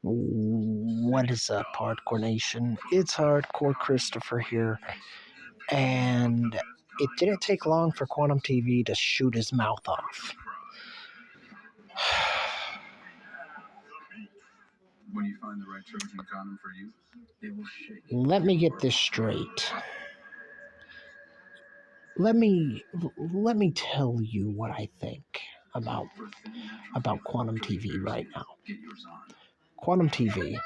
What is up, Hardcore Nation? It's Hardcore Christopher here, and it didn't take long for Quantum TV to shoot his mouth off. When you find the right Trojan condom for you, it will shake. Let me get this straight. Let me tell you what I think about Quantum TV right now. Quantum TV,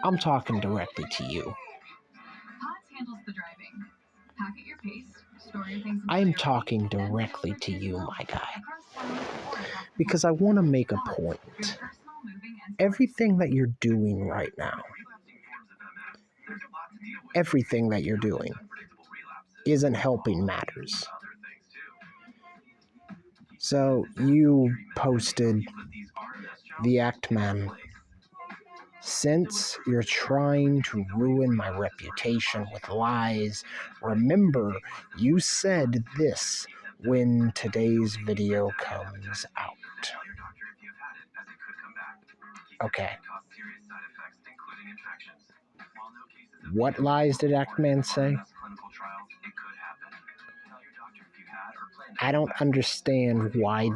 I'm talking directly to you. Pods handles the driving. Pack at your pace. Store your things. I am talking directly to you, my guy, because I want to make a point. Everything that you're doing right now, everything that you're doing isn't helping matters. So you posted the Act Man. Since you're trying to ruin my reputation with lies, remember you said this when today's video comes out. Okay. What lies did Act Man say? I don't understand why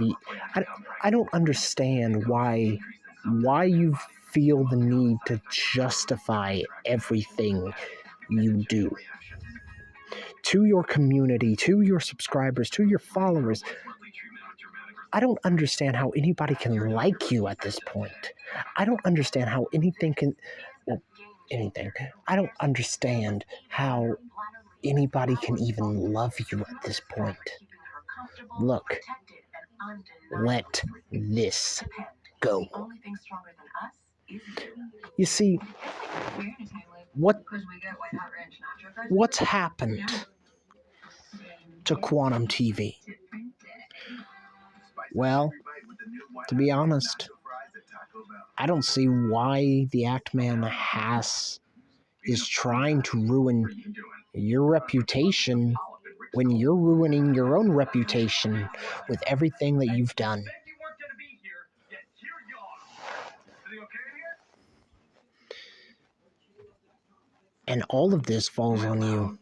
I don't understand why you feel the need to justify everything you do to your community, to your subscribers, to your followers. I don't understand how anybody can like you at this point. I don't understand how anything. I don't understand how anybody can even love you at this point. Look, let this go. You see, what's happened to Quantum TV? Well, to be honest, I don't see why the Act Man is trying to ruin your reputation when you're ruining your own reputation with everything that you've done. And all of this falls on you.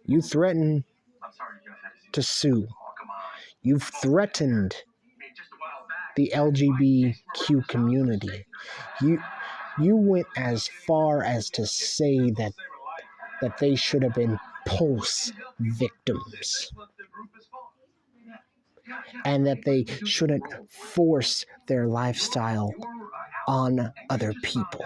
You threaten to sue. You've threatened the LGBTQ community. You went as far as to say that they should have been Pulse victims, and that they shouldn't force their lifestyle on other people.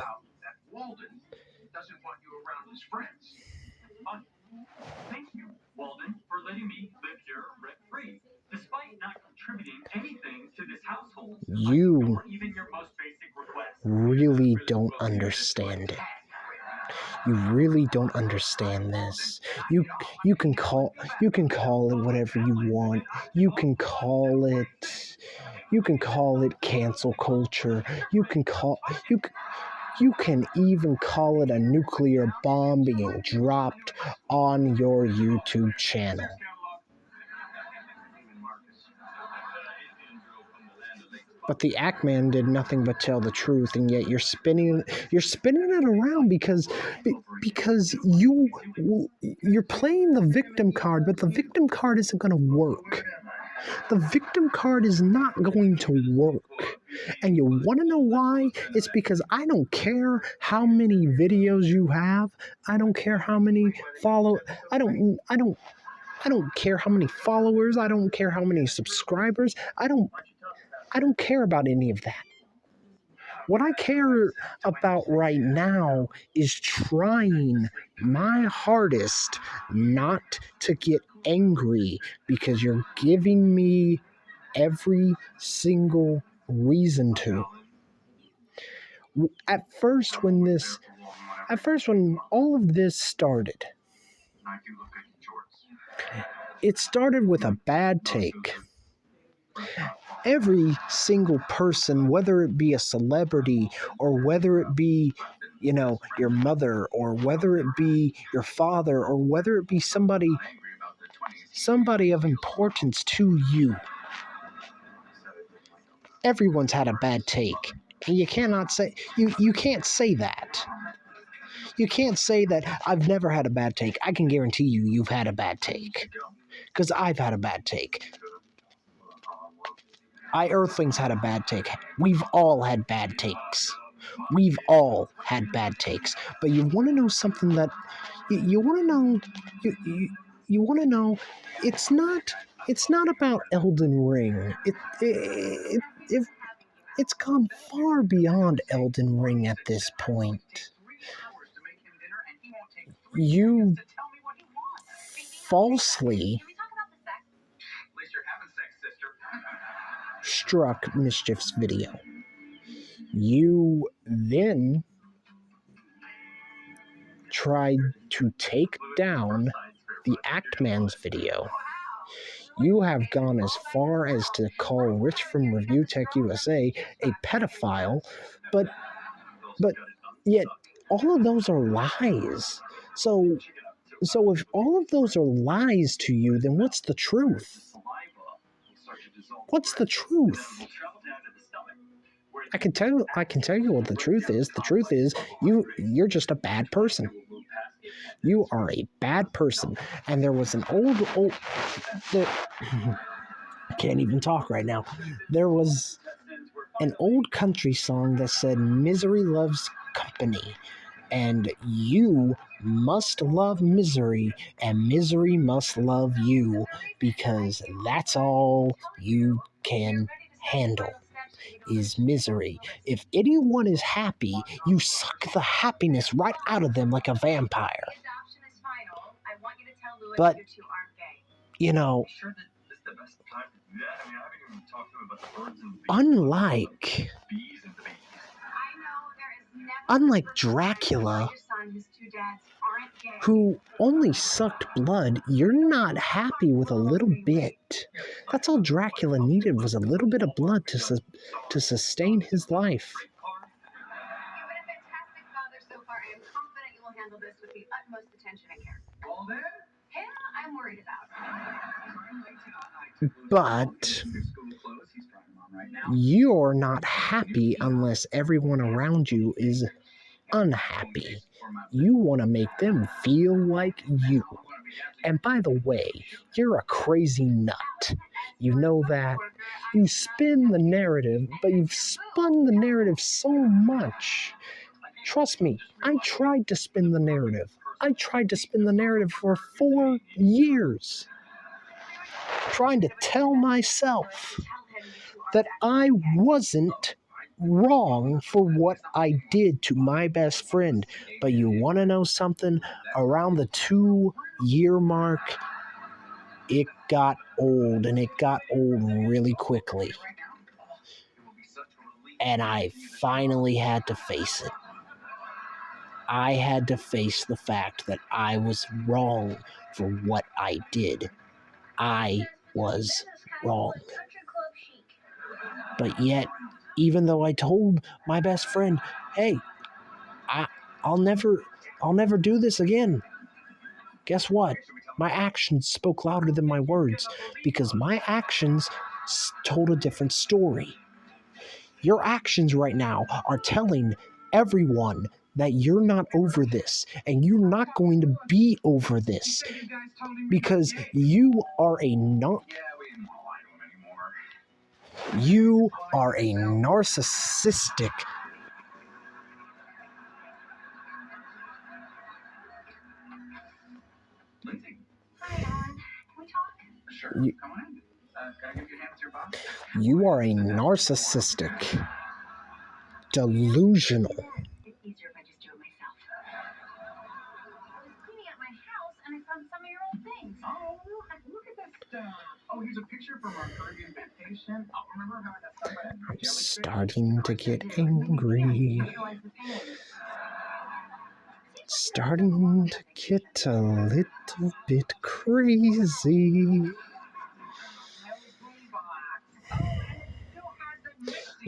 Thank you, Walden, for letting me live here rent-free. Despite not contributing anything to this household, You even your most basic request. really don't understand it. You really don't understand this. You can call it whatever you want. You can call it cancel culture. You can even call it a nuclear bomb being dropped on your YouTube channel. But the Act Man did nothing but tell the truth, and yet you're spinning it around because you're playing the victim card, but the victim card isn't going to work. The victim card is not going to work. And you want to know why? It's because I don't care how many videos you have. I don't care how many I don't care how many followers. I don't care how many subscribers. I don't care about any of that. What I care about right now is trying my hardest not to get angry, because you're giving me every single reason to. At first, when all of this started, it started with a bad take. Every single person, whether it be a celebrity or whether it be, your mother, or whether it be your father, or whether it be somebody of importance to you, everyone's had a bad take. And you cannot say you can't say that. You can't say that I've never had a bad take. I can guarantee you've had a bad take. Because I've had a bad take. Earthlings had a bad take. We've all had bad takes. We've all had bad takes. But you want to know something that you want to know you want to know it's not about Elden Ring. It's gone far beyond Elden Ring at this point. You falsely struck Mischief's video. You then tried to take down the Actman's video. You have gone as far as to call Rich from Review Tech USA a pedophile, but yet all of those are lies. So if all of those are lies to you, then what's the truth? What's the truth? I can tell you what the truth is. The truth is you're just a bad person. You are a bad person. And there was an old I can't even talk right now. There was an old country song that said misery loves company. And you must love misery, and misery must love you, because that's all you can handle is misery. If anyone is happy, you suck the happiness right out of them like a vampire. But, you know, unlike Dracula, who only sucked blood, you're not happy with a little bit. That's all Dracula needed was a little bit of blood to sustain his life. But you're not happy unless everyone around you is unhappy. You want to make them feel like you. And by the way, you're a crazy nut. You know that. You spin the narrative, but you've spun the narrative so much. Trust me, I tried to spin the narrative. I tried to spin the narrative for 4 years. Trying to tell myself that I wasn't wrong for what I did to my best friend. But you want to know something? Around the 2-year mark, it got old, and it got old really quickly. And I finally had to face it. I had to face the fact that I was wrong for what I did. I was wrong. But yet, even though I told my best friend, hey, I'll never do this again. Guess what? My actions spoke louder than my words, because my actions told a different story. Your actions right now are telling everyone that you're not over this, and you're not going to be over this, because you are a narcissistic. You are a narcissistic, delusional. It's easier if I just do it myself. I was cleaning up my house and I found some of your old things. Oh, look at that stuff. Oh, here's a picture from our Caribbean vacation. Remember how I got stuck by that I'm jellyfish? starting to get angry. Starting to get a little bit crazy.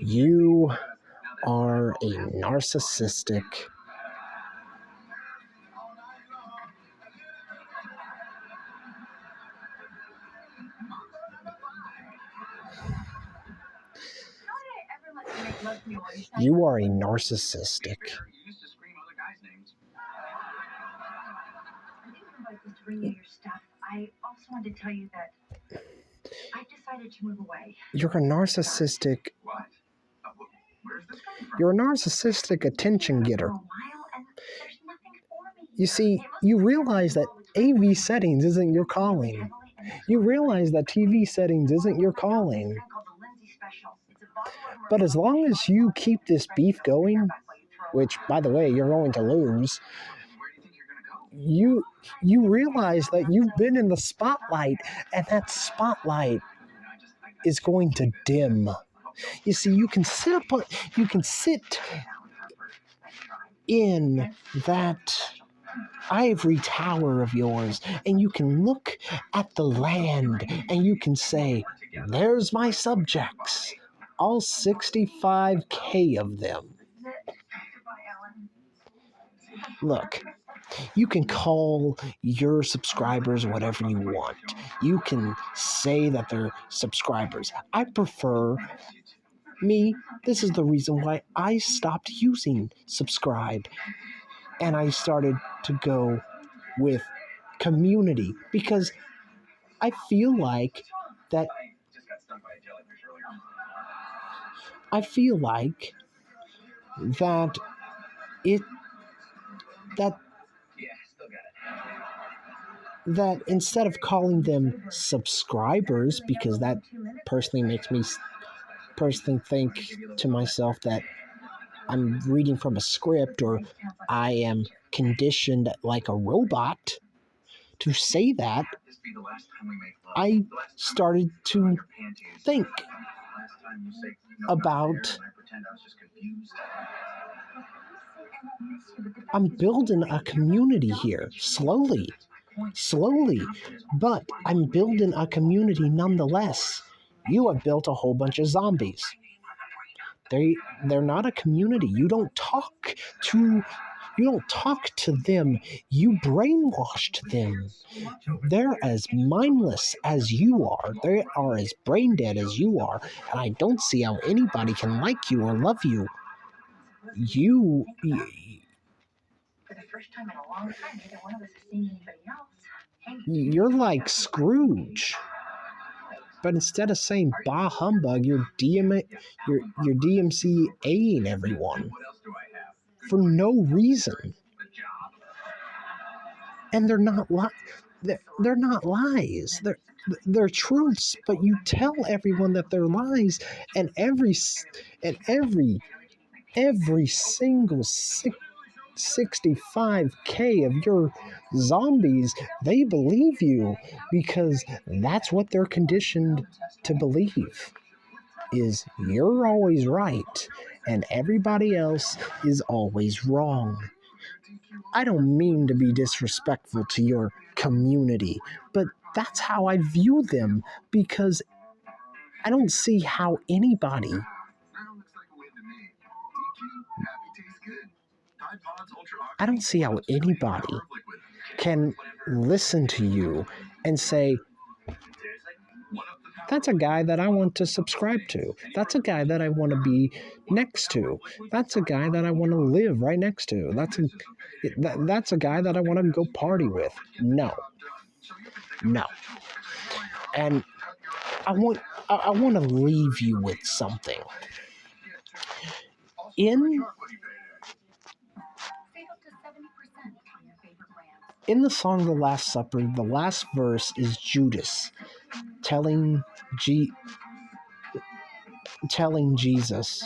You are a narcissistic, You are a narcissistic. You used to scream other guys' names. I think I'm about to bring you your stuff. I also wanted to tell you that I decided to move away. You're a narcissistic. What? Where's this coming from? You're a narcissistic attention getter. For a while, and there's nothing for me. You see, you realize that AV settings isn't your calling. You realize that TV settings isn't your calling. But as long as you keep this beef going, which, by the way, you're going to lose, Where do you think you're gonna go? you realize that you've been in the spotlight, and that spotlight is going to dim. You see, you can sit in that ivory tower of yours, and you can look at the land, and you can say, there's my subjects, all 65K of them. Look, you can call your subscribers whatever you want. You can say that they're subscribers. I prefer this is the reason why I stopped using subscribe, and I started to go with community, because I feel like that Just got stung by a jellyfish earlier. I feel like that it that Yeah, still got it. that instead of calling them subscribers, because that personally makes me think to myself that I'm reading from a script, or I am conditioned like a robot to say that, This be the last time we make love. I The last time started I to your panties. think Last time you say no, about not there, and I pretend I was just confused. I'm building a community here, slowly, but I'm building a community nonetheless. You have built a whole bunch of zombies. They're not a community. You don't talk to them. You brainwashed them. They're as mindless as you are. They are as brain dead as you are. And I don't see how anybody can like you or love you. For the first time in a long time, neither one of us is seeing anybody else. Hey, You're like Scrooge. But instead of saying bah humbug, you're DMCAing everyone What else do I have? for no reason. A job? And they're not they're not lies. They're truths, but you tell everyone that they're lies, and every single 65K of your zombies, they believe you, because that's what they're conditioned to believe, is you're always right and everybody else is always wrong. I don't mean to be disrespectful to your community, but that's how I view them, because I don't see how anybody That looks like a win to me. DQ, happy tastes good. Tide Pods Ultra Oxy. I don't see how anybody Curve liquid. can listen to you and say, One up the power. that's a guy that I want to subscribe to. That's a guy that I want to be next to. That's a guy that I want to live right next to. That's a guy that I want to go party with. No. And I want to leave you with something. save up to 70% on your favorite brands. In the song The Last Supper, the last verse is Judas telling Jesus,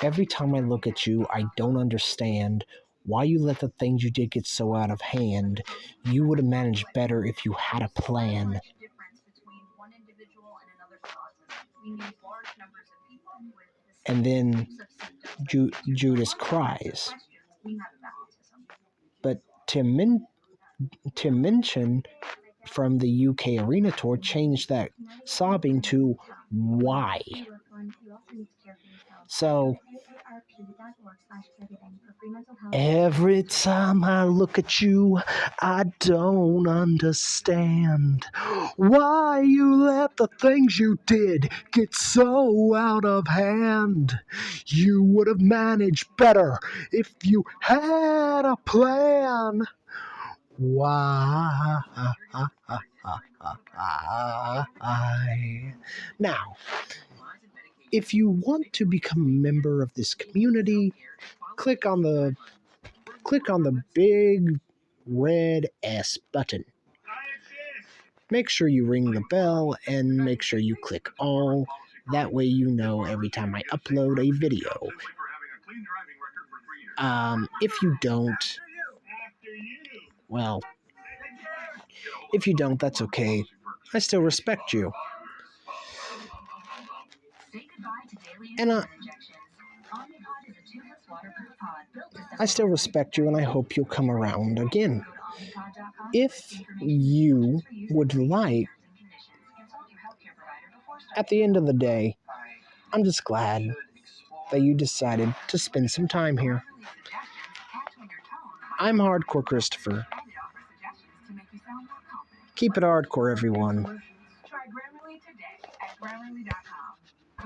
every time I look at you, I don't understand why you let the things you did get so out of hand. You would have managed better if you had a plan. Difference between one individual and another causes. We need large numbers of people with the And then types of symptoms. Judas cries. We have baptism. But Tim Minchin from the UK Arena Tour changed that sobbing to why. So Every time I look at you, I don't understand why you let the things you did get so out of hand. You would have managed better if you had a plan. Why? Now, if you want to become a member of this community, click on the big red S button. Make sure you ring the bell and make sure you click all. That way you know every time I upload a video. If you don't, well, if you don't, that's okay. I still respect you. And I still respect you, and I hope you'll come around again. If you would like, at the end of the day, I'm just glad that you decided to spend some time here. I'm Hardcore Christopher. Keep it hardcore, everyone. Try Grammarly today at Grammarly.com.